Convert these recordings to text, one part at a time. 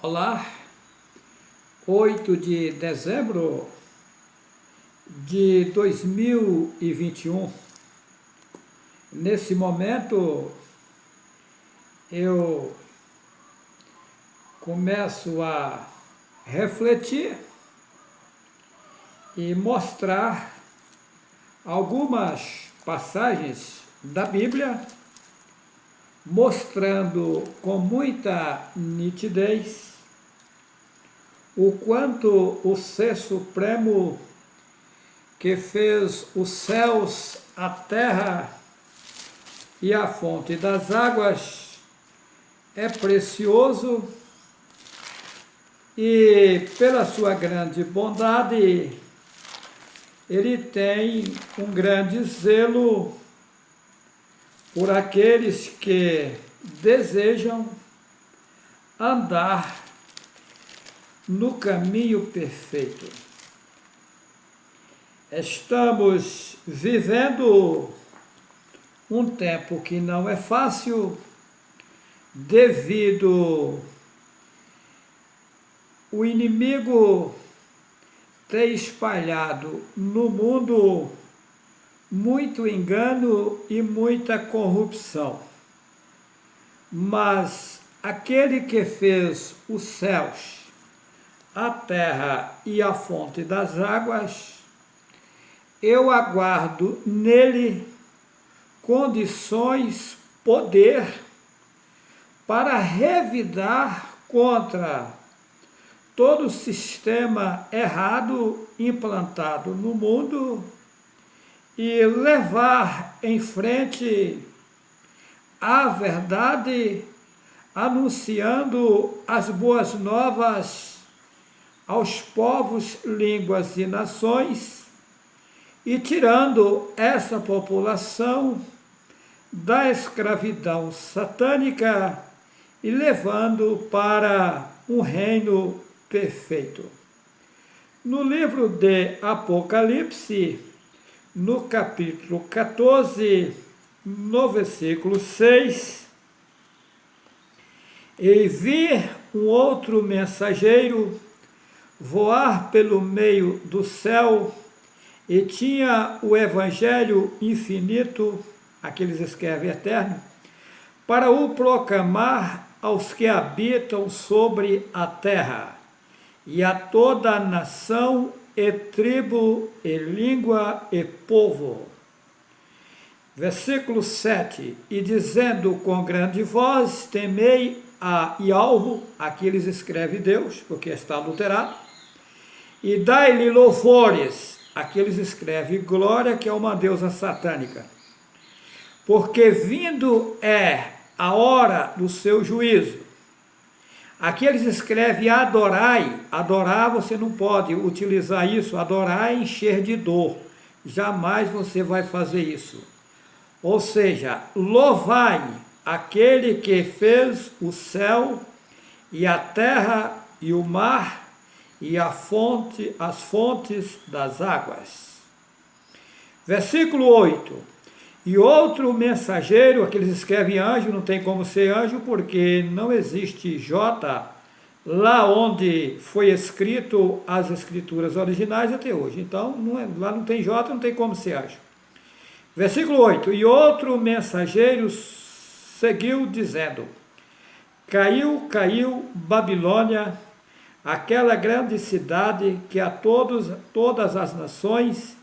Olá, 8 de dezembro de 2021. Nesse momento, eu começo a refletir e mostrar algumas passagens da Bíblia, mostrando com muita nitidez o quanto o Ser Supremo, que fez os céus, a terra e a fonte das águas, é precioso e, pela sua grande bondade, ele tem um grande zelo por aqueles que desejam andar no caminho perfeito. Estamos vivendo um tempo que não é fácil, devido o inimigo ter espalhado no mundo muito engano e muita corrupção. Mas aquele que fez os céus, a terra e a fonte das águas, eu aguardo nele condições, poder para revidar contra todo o sistema errado implantado no mundo e levar em frente a verdade, anunciando as boas novas aos povos, línguas e nações, e tirando essa população da escravidão satânica e levando para um reino perfeito. No livro de Apocalipse, no capítulo 14, no versículo 6, e vi um outro mensageiro voar pelo meio do céu, e tinha o evangelho infinito, aqueles escreve eterno, para o proclamar aos que habitam sobre a terra, e a toda a nação, e tribo, e língua, e povo. Versículo 7, e dizendo com grande voz, temei a Yahweh, aqui eles escreve Deus, porque está adulterado, e dai-lhe louvores, aqui eles escreve glória, que é uma deusa satânica, porque vindo é a hora do seu juízo. Aqui eles escrevem adorai, adorar você não pode utilizar isso, adorar é encher de dor, jamais você vai fazer isso. Ou seja, louvai aquele que fez o céu e a terra e o mar e a fonte, as fontes das águas. Versículo 8. E outro mensageiro, aqui eles escrevem anjo, não tem como ser anjo, porque não existe J lá onde foi escrito as escrituras originais até hoje. Então, lá não tem J, não tem como ser anjo. Versículo 8. E outro mensageiro seguiu dizendo, caiu Babilônia, aquela grande cidade que a todas as nações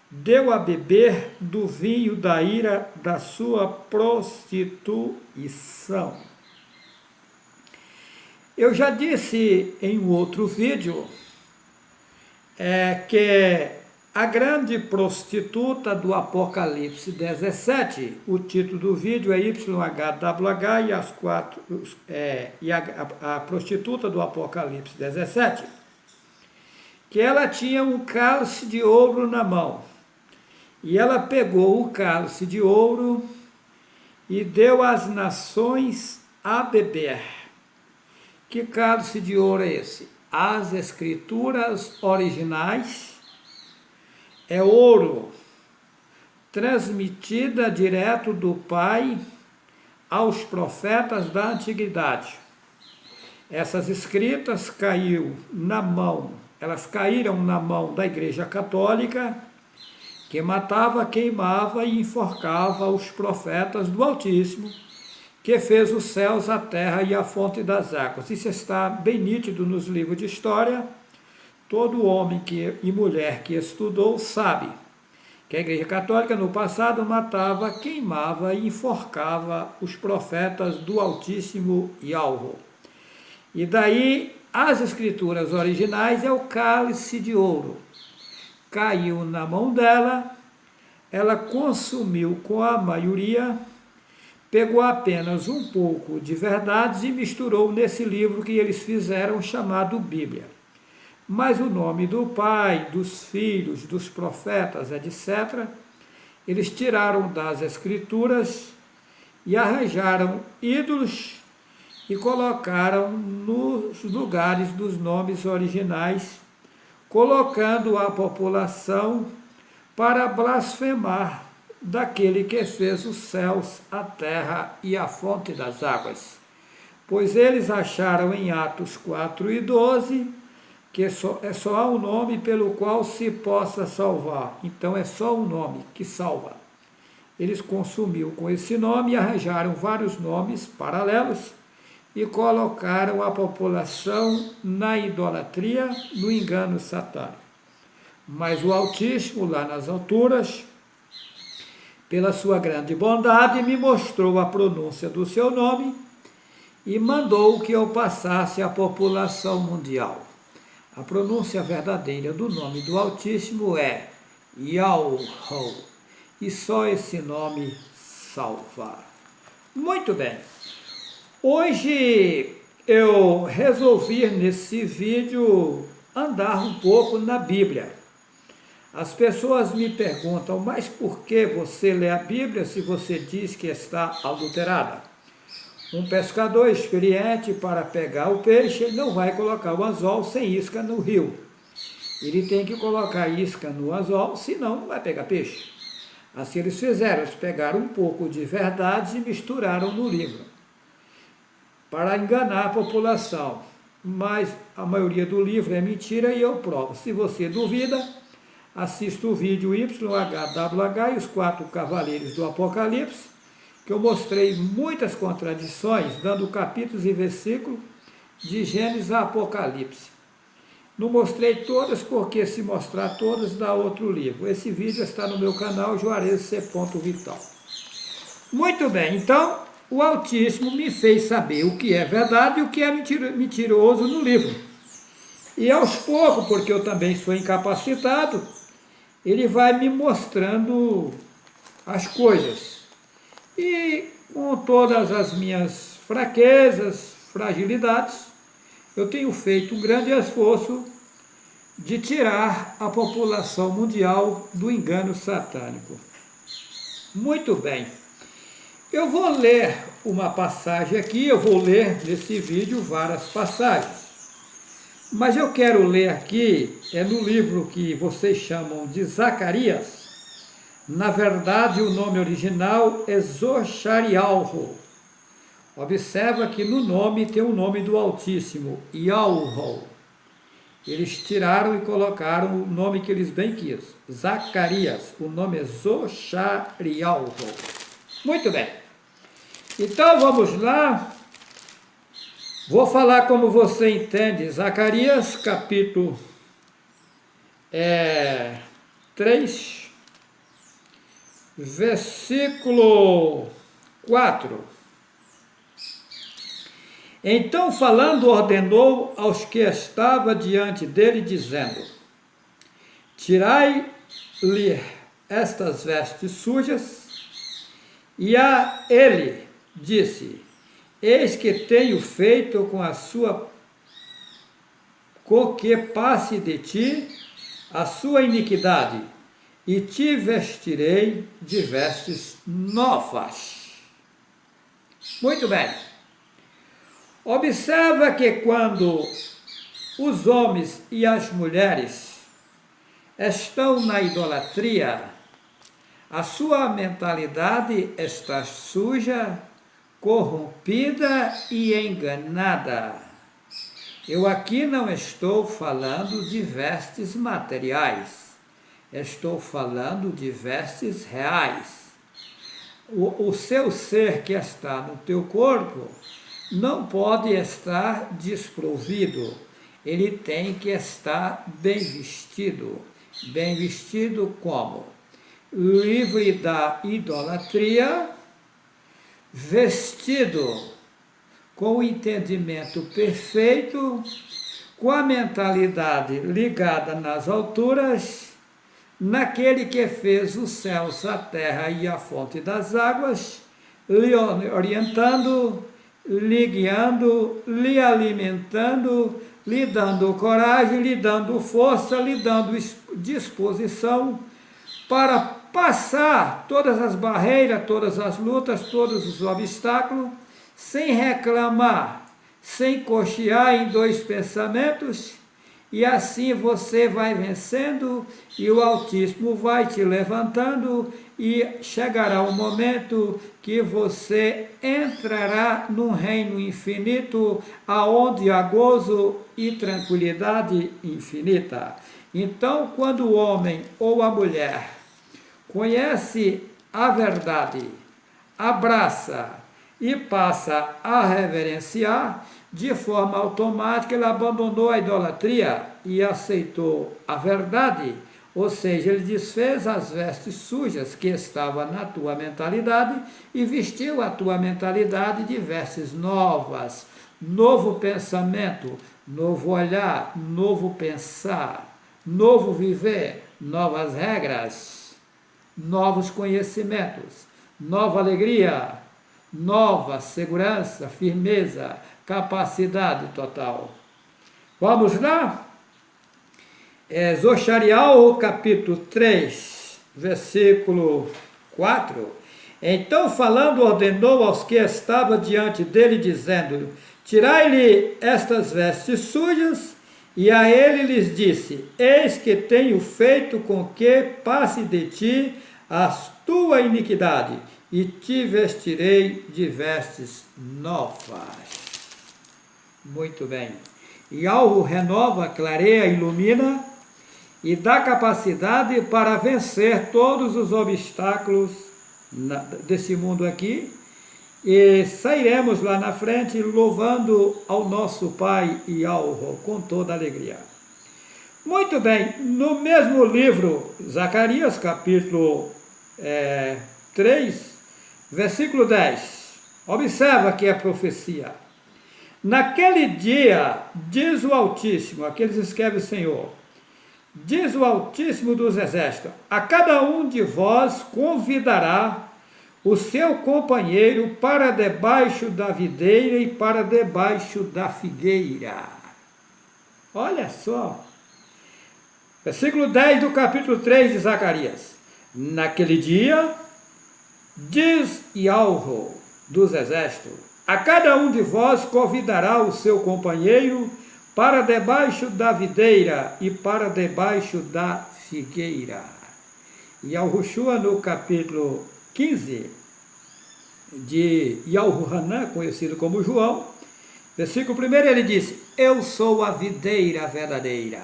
deu a beber do vinho da ira da sua prostituição. Eu já disse em um outro vídeo que a grande prostituta do Apocalipse 17, o título do vídeo é YHWH e a prostituta do Apocalipse 17, que ela tinha um cálice de ouro na mão. E ela pegou o cálice de ouro e deu às nações a beber. Que cálice de ouro é esse? As escrituras originais é ouro, transmitida direto do Pai aos profetas da antiguidade. Essas escritas elas caíram na mão da Igreja Católica, que matava, queimava e enforcava os profetas do Altíssimo, que fez os céus, a terra e a fonte das águas. Isso está bem nítido nos livros de história. Todo homem e mulher que estudou sabe que a Igreja Católica no passado matava, queimava e enforcava os profetas do Altíssimo Yahweh. E daí as escrituras originais é o cálice de ouro. Caiu na mão dela, ela consumiu com a maioria, pegou apenas um pouco de verdades e misturou nesse livro que eles fizeram, chamado Bíblia. Mas o nome do Pai, dos filhos, dos profetas, etc., eles tiraram das Escrituras e arranjaram ídolos e colocaram nos lugares dos nomes originais, colocando a população para blasfemar daquele que fez os céus, a terra e a fonte das águas. Pois eles acharam em Atos 4:12 que é só um nome pelo qual se possa salvar. Então é só um nome que salva. Eles consumiram com esse nome e arranjaram vários nomes paralelos e colocaram a população na idolatria, no engano satânico. Mas o Altíssimo, lá nas alturas, pela sua grande bondade, me mostrou a pronúncia do seu nome e mandou que eu passasse à população mundial. A pronúncia verdadeira do nome do Altíssimo é Yahweh, e só esse nome salva. Muito bem. Hoje eu resolvi nesse vídeo andar um pouco na Bíblia. As pessoas me perguntam, mas por que você lê a Bíblia se você diz que está adulterada? Um pescador experiente, para pegar o peixe, não vai colocar o anzol sem isca no rio. Ele tem que colocar isca no anzol, senão não vai pegar peixe. Assim eles fizeram, eles pegaram um pouco de verdade e misturaram no livro, para enganar a população. Mas a maioria do livro é mentira e eu provo. Se você duvida, assista o vídeo YHWH e os 4 cavaleiros do Apocalipse, que eu mostrei muitas contradições, dando capítulos e versículos de Gênesis a Apocalipse. Não mostrei todas, porque se mostrar todas dá outro livro. Esse vídeo está no meu canal Juarez C. Vital. Muito bem, então o Altíssimo me fez saber o que é verdade e o que é mentiroso no livro. E aos poucos, porque eu também sou incapacitado, ele vai me mostrando as coisas. E com todas as minhas fraquezas, fragilidades, eu tenho feito um grande esforço de tirar a população mundial do engano satânico. Muito bem. Eu vou ler uma passagem aqui, eu vou ler nesse vídeo várias passagens. Mas eu quero ler aqui, é no livro que vocês chamam de Zacarias. Na verdade, o nome original é Zocharialho. Observa que no nome tem o nome do Altíssimo, Yahweh. Eles tiraram e colocaram o nome que eles bem quis, Zacarias. O nome é Zocharialho. Muito bem. Então vamos lá. Vou falar como você entende. Zacarias, capítulo 3. Versículo 4. Então, falando, ordenou aos que estava diante dele, dizendo: tirai-lhe estas vestes sujas. E a ele disse: eis que tenho feito com que passe de ti a sua iniquidade, e te vestirei de vestes novas. Muito bem. Observa que quando os homens e as mulheres estão na idolatria, a sua mentalidade está suja, corrompida e enganada. Eu aqui não estou falando de vestes materiais, estou falando de vestes reais. O seu ser que está no teu corpo não pode estar desprovido, ele tem que estar bem vestido. Bem vestido como? Livre da idolatria, vestido com o entendimento perfeito, com a mentalidade ligada nas alturas, naquele que fez os céus, a terra e a fonte das águas, lhe orientando, lhe guiando, lhe alimentando, lhe dando coragem, lhe dando força, lhe dando disposição para passar todas as barreiras, todas as lutas, todos os obstáculos, sem reclamar, sem cochear em dois pensamentos, e assim você vai vencendo e o Altíssimo vai te levantando e chegará um momento que você entrará num reino infinito, aonde há gozo e tranquilidade infinita. Então, quando o homem ou a mulher conhece a verdade, abraça e passa a reverenciar, de forma automática ele abandonou a idolatria e aceitou a verdade, ou seja, ele desfez as vestes sujas que estavam na tua mentalidade e vestiu a tua mentalidade de vestes novas, novo pensamento, novo olhar, novo pensar, novo viver, novas regras, novos conhecimentos, nova alegria, nova segurança, firmeza, capacidade total. Vamos lá? Zochariel, capítulo 3, versículo 4. Então, falando, ordenou aos que estavam diante dele, dizendo: tirai-lhe estas vestes sujas, e a ele lhes disse: eis que tenho feito com que passe de ti a tua iniquidade, e te vestirei de vestes novas. Muito bem. E algo renova, clareia, ilumina e dá capacidade para vencer todos os obstáculos desse mundo aqui, e sairemos lá na frente louvando ao nosso Pai e ao com toda alegria. Muito bem, no mesmo livro, Zacarias, capítulo 3, versículo 10, observa que é profecia. Naquele dia, diz o Altíssimo, aqueles escreve o Senhor, diz o Altíssimo dos Exércitos: a cada um de vós convidará o seu companheiro para debaixo da videira e para debaixo da figueira. Olha só. Versículo 10 do capítulo 3 de Zacarias. Naquele dia, diz Yahweh dos Exércitos: a cada um de vós convidará o seu companheiro para debaixo da videira e para debaixo da figueira. E Yahushua, no capítulo 15 de Yahuhanã, conhecido como João, versículo 1, ele disse: eu sou a videira verdadeira.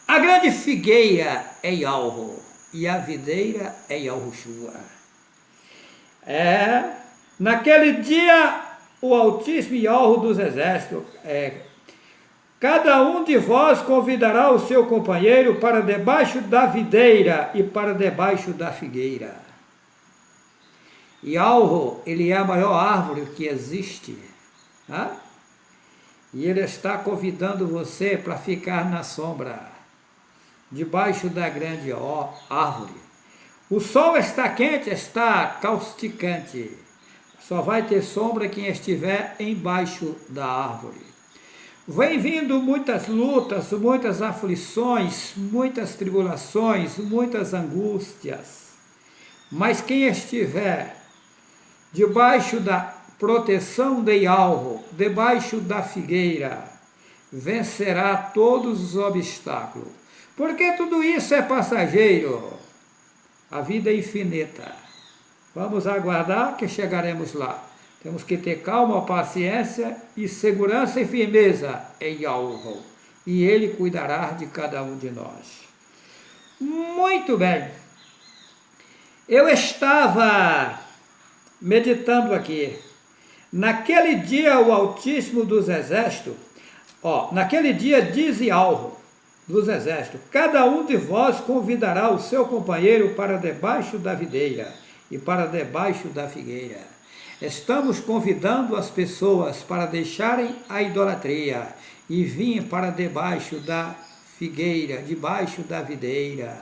A grande figueira é Yahweh e a videira é Yahushua. Naquele dia, o Altíssimo Yahweh dos Exércitos, cada um de vós convidará o seu companheiro para debaixo da videira e para debaixo da figueira. Yahweh, ele é a maior árvore que existe. Tá? E ele está convidando você para ficar na sombra, debaixo da grande árvore. O sol está quente, está causticante. Só vai ter sombra quem estiver embaixo da árvore. Vem vindo muitas lutas, muitas aflições, muitas tribulações, muitas angústias. Mas quem estiver debaixo da proteção de Yahweh, debaixo da figueira, vencerá todos os obstáculos. Porque tudo isso é passageiro. A vida é infinita. Vamos aguardar que chegaremos lá. Temos que ter calma, paciência e segurança e firmeza em Yahweh, e Ele cuidará de cada um de nós. Muito bem. Eu estava meditando aqui. Naquele dia o Altíssimo dos Exércitos, naquele dia diz Yahweh dos Exércitos, cada um de vós convidará o seu companheiro para debaixo da videira e para debaixo da figueira. Estamos convidando as pessoas para deixarem a idolatria e virem para debaixo da figueira, debaixo da videira.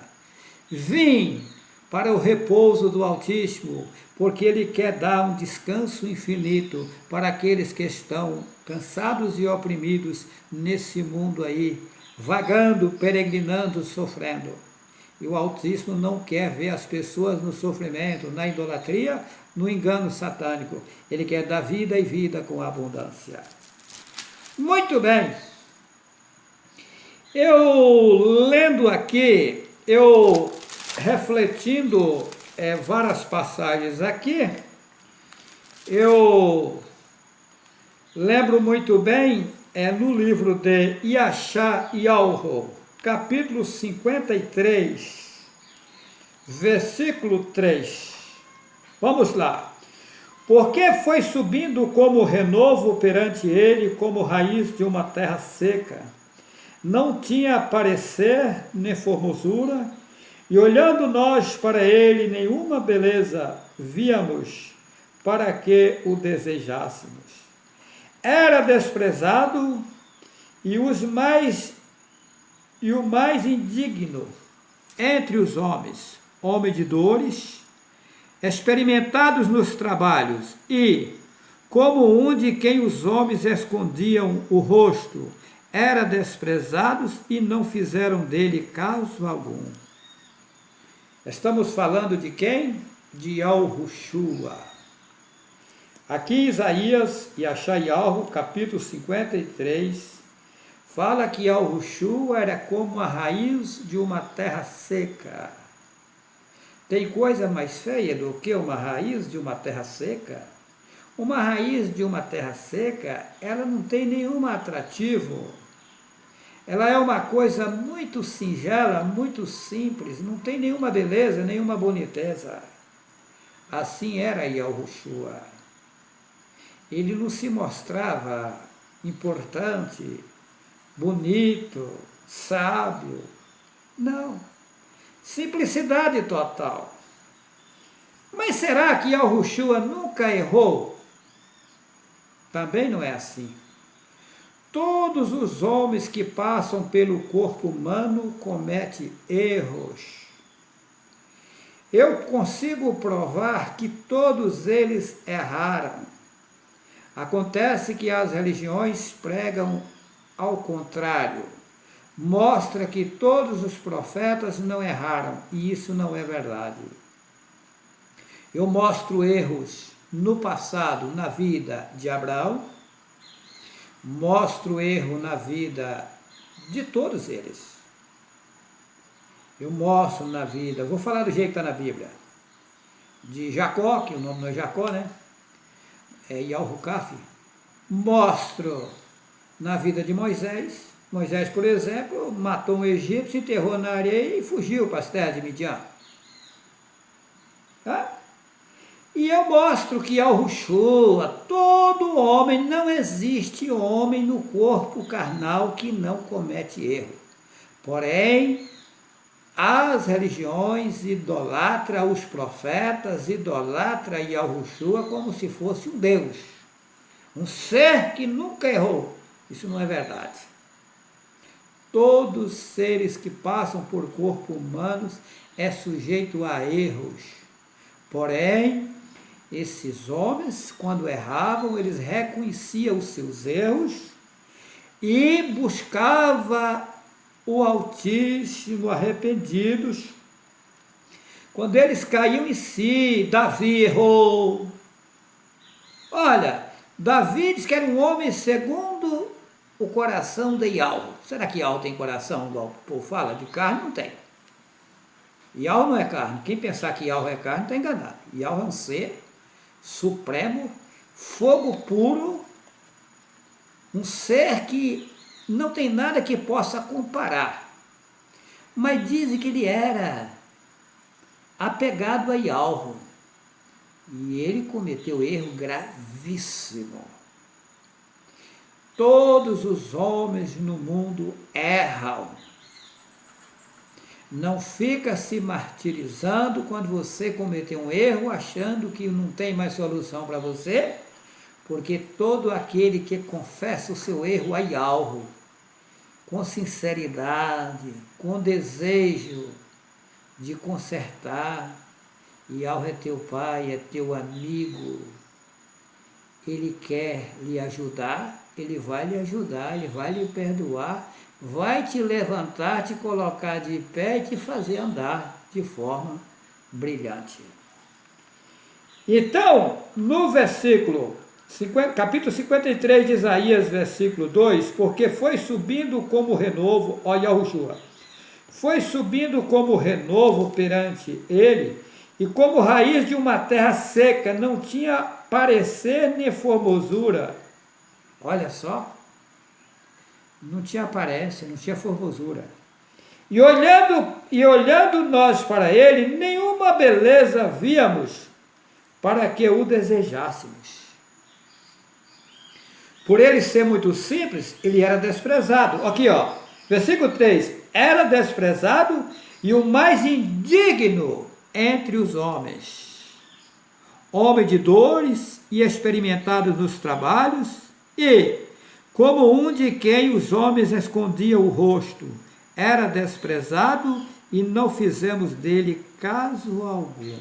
Vim para o repouso do Altíssimo, porque Ele quer dar um descanso infinito para aqueles que estão cansados e oprimidos nesse mundo aí, vagando, peregrinando, sofrendo. E o Altíssimo não quer ver as pessoas no sofrimento, na idolatria, no engano satânico. Ele quer dar vida e vida com abundância. Muito bem. Eu lendo aqui, refletindo várias passagens aqui, eu lembro muito bem no livro de Yeshayahu, capítulo 53, versículo 3. Vamos lá. Porque foi subindo como renovo perante ele, como raiz de uma terra seca. Não tinha parecer nem formosura, e olhando nós para ele, nenhuma beleza víamos para que o desejássemos. Era desprezado e o mais indigno entre os homens, homem de dores, experimentados nos trabalhos, e, como um de quem os homens escondiam o rosto, era desprezados e não fizeram dele caso algum. Estamos falando de quem? De Yahushua. Aqui Isaías e Yeshayahu, capítulo 53, fala que Yahushua era como a raiz de uma terra seca. Tem coisa mais feia do que uma raiz de uma terra seca? Uma raiz de uma terra seca, ela não tem nenhum atrativo. Ela é uma coisa muito singela, muito simples, não tem nenhuma beleza, nenhuma boniteza. Assim era Yahushua. Ele não se mostrava importante, bonito, sábio. Não. Simplicidade total. Mas será que Yahushua nunca errou? Também não é assim. Todos os homens que passam pelo corpo humano cometem erros. Eu consigo provar que todos eles erraram. Acontece que as religiões pregam ao contrário. Mostra que todos os profetas não erraram, e isso não é verdade. Eu mostro erros no passado, na vida de Abraão, mostro erro na vida de todos eles. Eu mostro na vida, vou falar do jeito que está na Bíblia, de Jacó, que o nome não é Jacó, né? É Yahucaf. Mostro na vida de Moisés. Moisés, por exemplo, matou um egípcio, enterrou na areia e fugiu para as terras de Midian. Tá? E eu mostro que Yahushua, todo homem, não existe homem no corpo carnal que não comete erro. Porém, as religiões idolatram os profetas, idolatram Yahushua como se fosse um Deus. Um ser que nunca errou. Isso não é verdade. Todos os seres que passam por corpo humano é sujeito a erros. Porém, esses homens, quando erravam, eles reconheciam os seus erros e buscavam o Altíssimo arrependidos. Quando eles caíam em si, Davi errou. Olha, Davi diz que era um homem segundo o coração de Yahweh. Será que Yahweh tem coração, igual o povo fala? De carne não tem. Yahweh não é carne. Quem pensar que Yahweh é carne está enganado. Yahweh é um ser supremo, fogo puro, um ser que não tem nada que possa comparar. Mas dizem que ele era apegado a Yahweh. E ele cometeu erro gravíssimo. Todos os homens no mundo erram. Não fica se martirizando quando você cometeu um erro, achando que não tem mais solução para você, porque todo aquele que confessa o seu erro a Yahweh, com sinceridade, com desejo de consertar, Yahweh é teu pai, é teu amigo, ele quer lhe ajudar, ele vai lhe ajudar, ele vai lhe perdoar, vai te levantar, te colocar de pé e te fazer andar de forma brilhante. Então, no capítulo 53 de Isaías, versículo 2, porque foi subindo como renovo, ó Yahushua, foi subindo como renovo perante ele, e como raiz de uma terra seca, não tinha parecer nem formosura. Olha só, não tinha aparência, não tinha formosura. E olhando nós para ele, nenhuma beleza víamos para que o desejássemos. Por ele ser muito simples, ele era desprezado. Aqui, ó, versículo 3, era desprezado e o mais indigno entre os homens, homem de dores e experimentado nos trabalhos, e como um de quem os homens escondiam o rosto, era desprezado e não fizemos dele caso algum.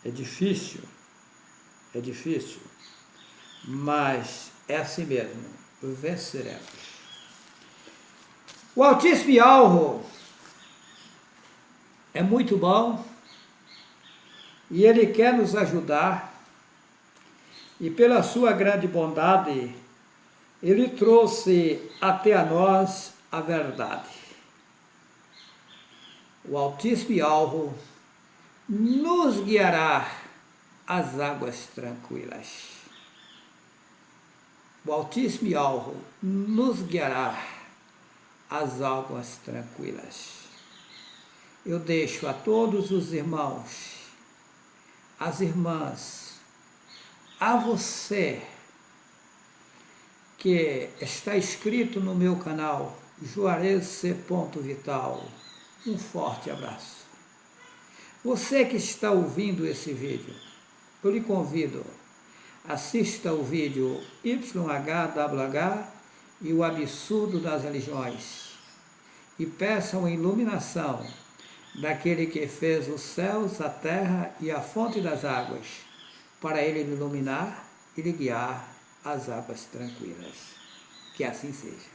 É difícil, mas é assim mesmo, venceremos. O Altíssimo Yahweh é muito bom e ele quer nos ajudar, e pela sua grande bondade ele trouxe até a nós a verdade. O Altíssimo Yahweh nos guiará às águas tranquilas. O Altíssimo Yahweh nos guiará às águas tranquilas. Eu deixo a todos os irmãos, as irmãs, a você que está inscrito no meu canal Juarez C. Vital, um forte abraço. Você que está ouvindo esse vídeo, eu lhe convido, assista o vídeo YHWH e o absurdo das religiões e peça uma iluminação daquele que fez os céus, a terra e a fonte das águas, para ele iluminar e lhe guiar às águas tranquilas. Que assim seja.